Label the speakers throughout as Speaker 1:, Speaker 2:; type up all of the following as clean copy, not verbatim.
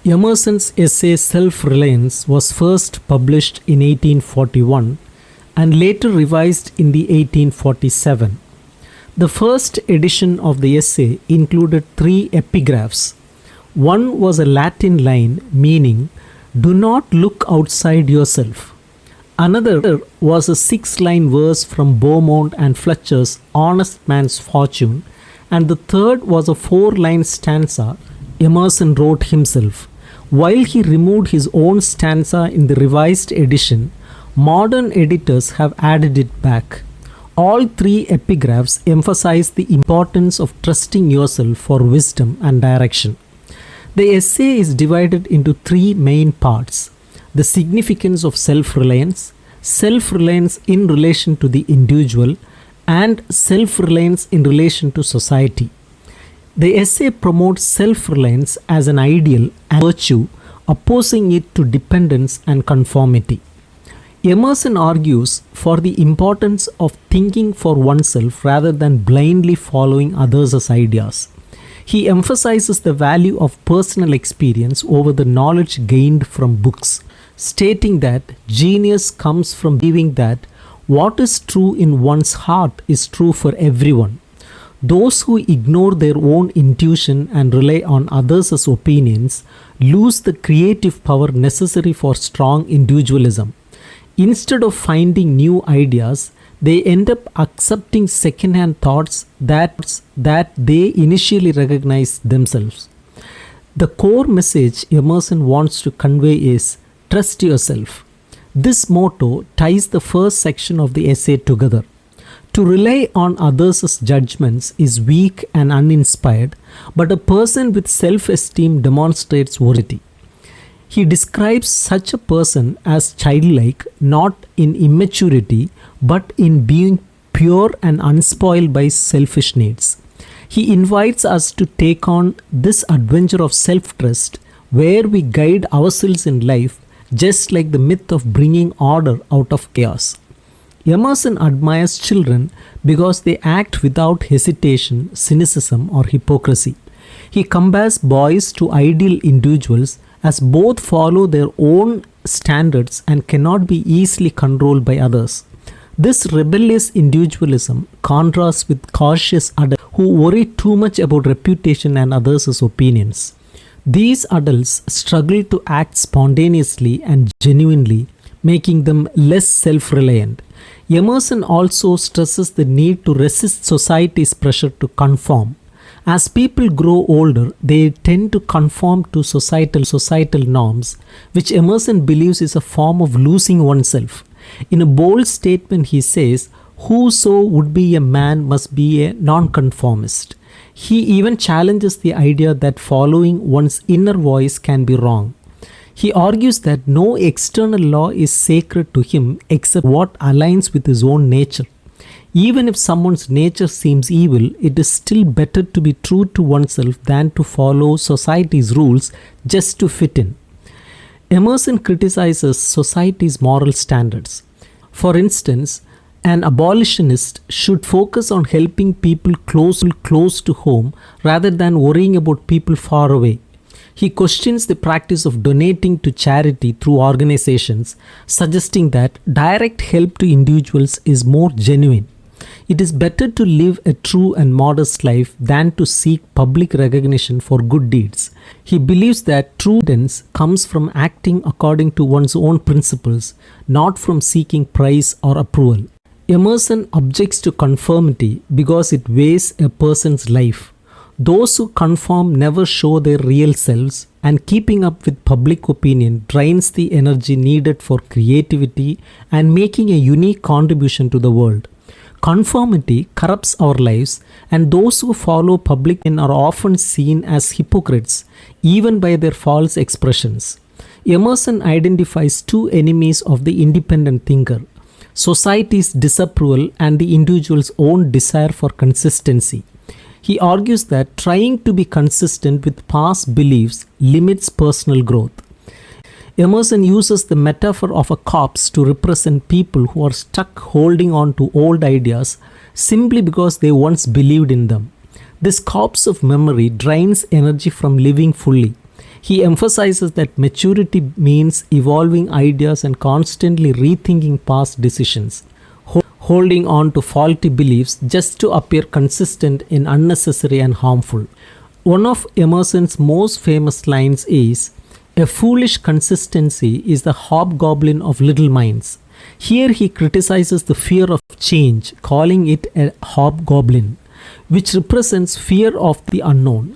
Speaker 1: Emerson's essay Self-Reliance was first published in 1841 and later revised in the 1847. The first edition of the essay included 3 epigraphs. One was a Latin line meaning, "Do not look outside yourself." Another was a 6-line verse from Beaumont and Fletcher's Honest Man's Fortune, and the third was a 4-line stanza Emerson wrote himself. While he removed his own stanza in the revised edition, modern editors have added it back. All 3 epigraphs emphasize the importance of trusting yourself for wisdom and direction. The essay is divided into 3 main parts: the significance of self-reliance, self-reliance in relation to the individual, and self-reliance in relation to society. The essay promotes self-reliance as an ideal and virtue, opposing it to dependence and conformity. Emerson argues for the importance of thinking for oneself rather than blindly following others' ideas. He emphasizes the value of personal experience over the knowledge gained from books, stating that genius comes from believing that what is true in one's heart is true for everyone. Those who ignore their own intuition and rely on others' opinions lose the creative power necessary for strong individualism. Instead of finding new ideas, they end up accepting second-hand thoughts that they initially recognized themselves. The core message Emerson wants to convey is, trust yourself. This motto ties the first section of the essay together. To rely on others' judgments is weak and uninspired, but a person with self-esteem demonstrates veracity. He describes such a person as childlike, not in immaturity, but in being pure and unspoiled by selfish needs. He invites us to take on this adventure of self-trust, where we guide ourselves in life, just like the myth of bringing order out of chaos. Emerson admires children because they act without hesitation, cynicism, or hypocrisy. He compares boys to ideal individuals as both follow their own standards and cannot be easily controlled by others. This rebellious individualism contrasts with cautious adults who worry too much about reputation and others' opinions. These adults struggle to act spontaneously and genuinely, making them less self-reliant. Emerson also stresses the need to resist society's pressure to conform. As people grow older, they tend to conform to societal norms, which Emerson believes is a form of losing oneself. In a bold statement, he says, "Whoso would be a man must be a nonconformist." He even challenges the idea that following one's inner voice can be wrong. He argues that no external law is sacred to him except what aligns with his own nature. Even if someone's nature seems evil, it is still better to be true to oneself than to follow society's rules just to fit in. Emerson criticizes society's moral standards. For instance, an abolitionist should focus on helping people close to home rather than worrying about people far away. He questions the practice of donating to charity through organizations, suggesting that direct help to individuals is more genuine. It is better to live a true and modest life than to seek public recognition for good deeds. He believes that true confidence comes from acting according to one's own principles, not from seeking praise or approval. Emerson objects to conformity because it wastes a person's life. Those who conform never show their real selves, and keeping up with public opinion drains the energy needed for creativity and making a unique contribution to the world. Conformity corrupts our lives, and those who follow public opinion are often seen as hypocrites, even by their false expressions. Emerson identifies 2 enemies of the independent thinker: society's disapproval and the individual's own desire for consistency. He argues that trying to be consistent with past beliefs limits personal growth. Emerson uses the metaphor of a corpse to represent people who are stuck holding on to old ideas simply because they once believed in them. This corpse of memory drains energy from living fully. He emphasizes that maturity means evolving ideas and constantly rethinking past decisions, holding on to faulty beliefs just to appear consistent in unnecessary and harmful. One of Emerson's most famous lines is, "A foolish consistency is the hobgoblin of little minds." Here he criticizes the fear of change, calling it a hobgoblin, which represents fear of the unknown.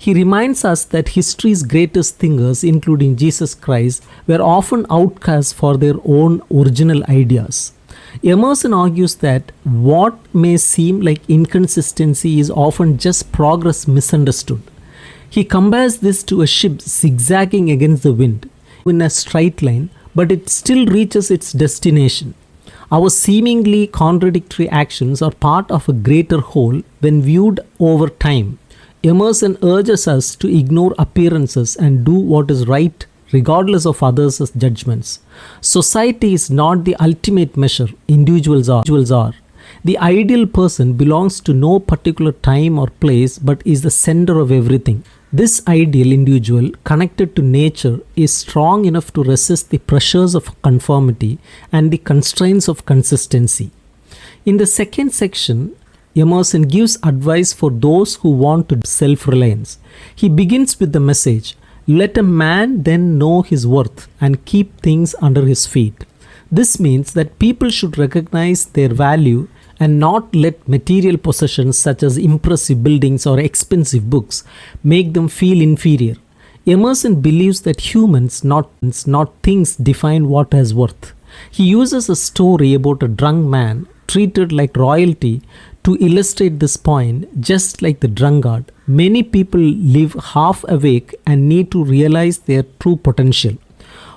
Speaker 1: He reminds us that history's greatest thinkers, including Jesus Christ, were often outcasts for their own original ideas. Emerson argues that what may seem like inconsistency is often just progress misunderstood. He compares this to a ship zigzagging against the wind in a straight line, but it still reaches its destination. Our seemingly contradictory actions are part of a greater whole when viewed over time. Emerson urges us to ignore appearances and do what is right regardless of others' judgments. Society is not the ultimate measure, individuals are. The ideal person belongs to no particular time or place but is the center of everything. This ideal individual, connected to nature, is strong enough to resist the pressures of conformity and the constraints of consistency. In the second section, Emerson gives advice for those who want to self-reliance. He begins with the message, "Let a man then know his worth and keep things under his feet." This means that people should recognize their value and not let material possessions such as impressive buildings or expensive books make them feel inferior. Emerson believes that humans, not things, define what has worth. He uses a story about a drunk man treated like royalty to illustrate this point. Just like the drunkard, many people live half awake and need to realize their true potential.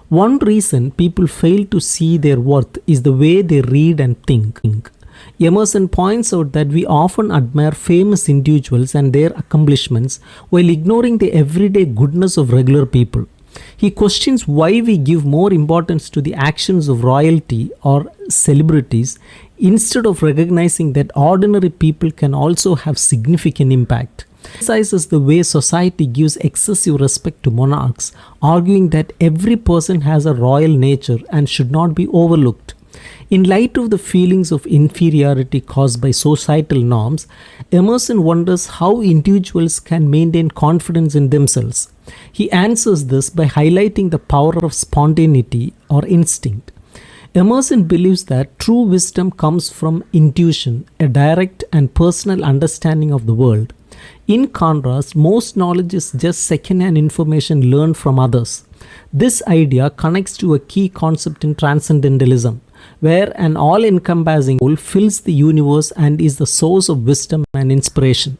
Speaker 1: One reason people fail to see their worth is the way they read and think. Emerson points out that we often admire famous individuals and their accomplishments while ignoring the everyday goodness of regular people. He questions why we give more importance to the actions of royalty or celebrities instead of recognizing that ordinary people can also have significant impact. He emphasizes the way society gives excessive respect to monarchs, arguing that every person has a royal nature and should not be overlooked. In light of the feelings of inferiority caused by societal norms, Emerson wonders how individuals can maintain confidence in themselves. He answers this by highlighting the power of spontaneity or instinct. Emerson believes that true wisdom comes from intuition, a direct and personal understanding of the world. In contrast, most knowledge is just second-hand information learned from others. This idea connects to a key concept in transcendentalism, where an all-encompassing whole fills the universe and is the source of wisdom and inspiration.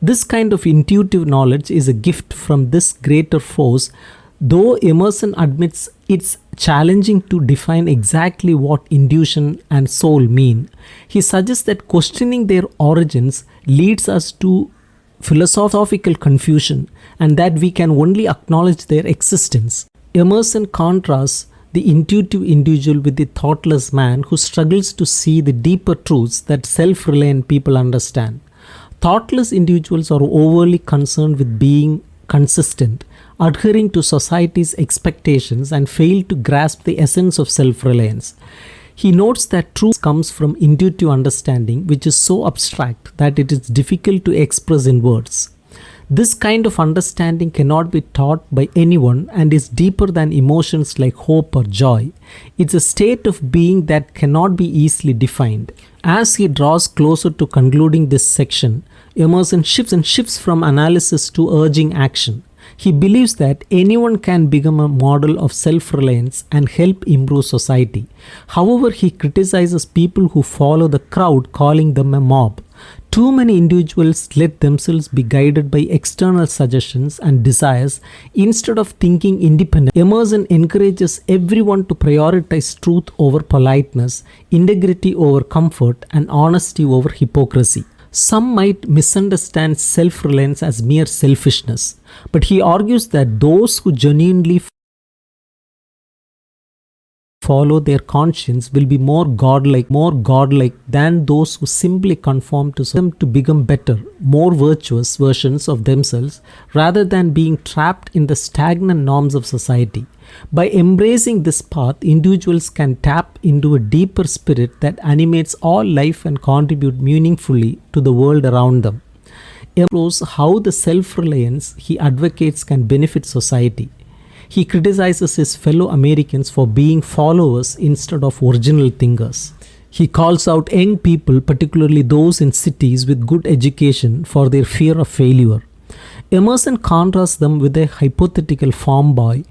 Speaker 1: This kind of intuitive knowledge is a gift from this greater force, though Emerson admits it's challenging to define exactly what intuition and soul mean. He suggests that questioning their origins leads us to philosophical confusion and that we can only acknowledge their existence. Emerson contrasts the intuitive individual with the thoughtless man who struggles to see the deeper truths that self-reliant people understand. Thoughtless individuals are overly concerned with being consistent, adhering to society's expectations, and fail to grasp the essence of self-reliance. He notes that truth comes from intuitive understanding, which is so abstract that it is difficult to express in words. This kind of understanding cannot be taught by anyone and is deeper than emotions like hope or joy. It's a state of being that cannot be easily defined. As he draws closer to concluding this section, Emerson shifts from analysis to urging action. He believes that anyone can become a model of self-reliance and help improve society. However, he criticizes people who follow the crowd, calling them a mob. Too many individuals let themselves be guided by external suggestions and desires instead of thinking independently. Emerson encourages everyone to prioritize truth over politeness, integrity over comfort, and honesty over hypocrisy. Some might misunderstand self-reliance as mere selfishness, but he argues that those who genuinely follow their conscience will be more godlike than those who simply conform to them to become better, more virtuous versions of themselves rather than being trapped in the stagnant norms of society. By embracing this path, individuals can tap into a deeper spirit that animates all life and contribute meaningfully to the world around them. Shows how the self-reliance he advocates can benefit society. He criticizes his fellow Americans for being followers instead of original thinkers. He calls out young people, particularly those in cities with good education, for their fear of failure. Emerson contrasts them with a hypothetical farm boy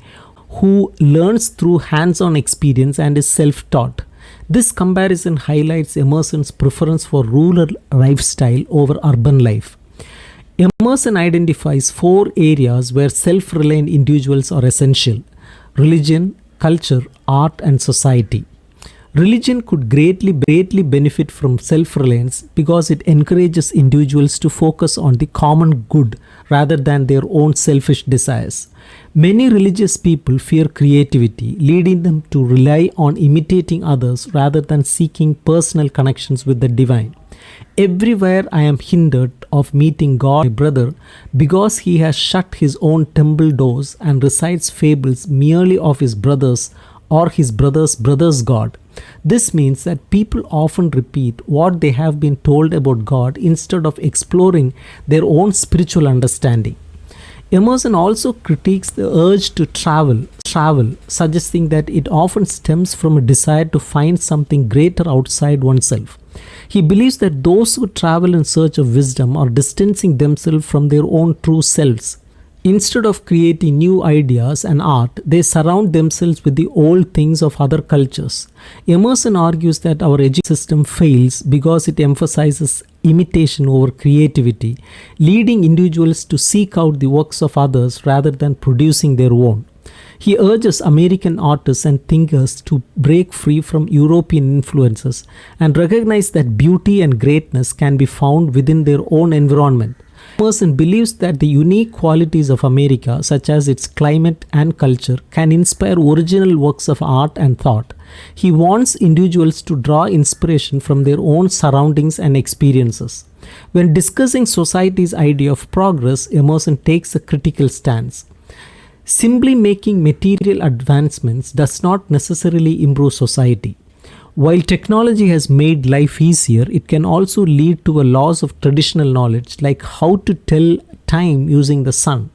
Speaker 1: who learns through hands-on experience and is self-taught. This comparison highlights Emerson's preference for rural lifestyle over urban life. Emerson identifies 4 areas where self-reliant individuals are essential: religion, culture, art, and society. Religion could greatly benefit from self-reliance because it encourages individuals to focus on the common good rather than their own selfish desires. Many religious people fear creativity, leading them to rely on imitating others rather than seeking personal connections with the divine. Everywhere I am hindered of meeting God, my brother, because he has shut his own temple doors and recites fables merely of his brothers or his brother's God. This means that people often repeat what they have been told about God instead of exploring their own spiritual understanding. Emerson also critiques the urge to travel, suggesting that it often stems from a desire to find something greater outside oneself. He believes that those who travel in search of wisdom are distancing themselves from their own true selves. Instead of creating new ideas and art, they surround themselves with the old things of other cultures. Emerson argues that our education system fails because it emphasizes imitation over creativity, leading individuals to seek out the works of others rather than producing their own. He urges American artists and thinkers to break free from European influences and recognize that beauty and greatness can be found within their own environment. Emerson believes that the unique qualities of America, such as its climate and culture, can inspire original works of art and thought. He wants individuals to draw inspiration from their own surroundings and experiences. When discussing society's idea of progress, Emerson takes a critical stance. Simply making material advancements does not necessarily improve society. While technology has made life easier, it can also lead to a loss of traditional knowledge, like how to tell time using the sun.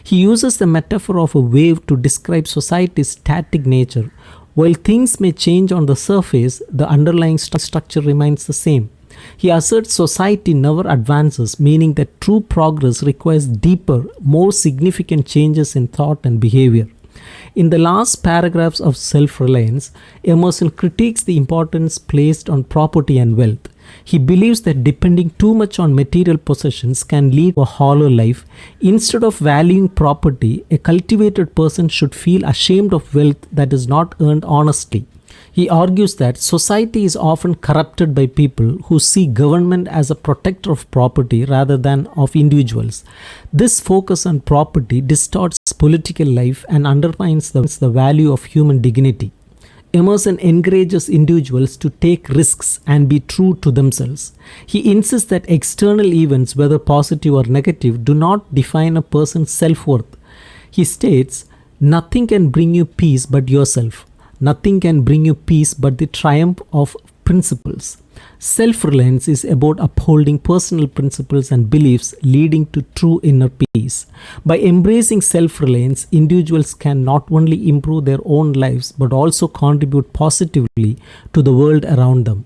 Speaker 1: He uses the metaphor of a wave to describe society's static nature. While things may change on the surface, the underlying structure remains the same. He asserts society never advances, meaning that true progress requires deeper, more significant changes in thought and behavior. In the last paragraphs of Self-Reliance, Emerson critiques the importance placed on property and wealth. He believes that depending too much on material possessions can lead to a hollow life. Instead of valuing property, a cultivated person should feel ashamed of wealth that is not earned honestly. He argues that society is often corrupted by people who see government as a protector of property rather than of individuals. This focus on property distorts political life and undermines the value of human dignity. Emerson encourages individuals to take risks and be true to themselves. He insists that external events, whether positive or negative, do not define a person's self-worth. He states, "Nothing can bring you peace but yourself. Nothing can bring you peace but the triumph of principles." Self-reliance is about upholding personal principles and beliefs, leading to true inner peace. By embracing self-reliance, individuals can not only improve their own lives but also contribute positively to the world around them.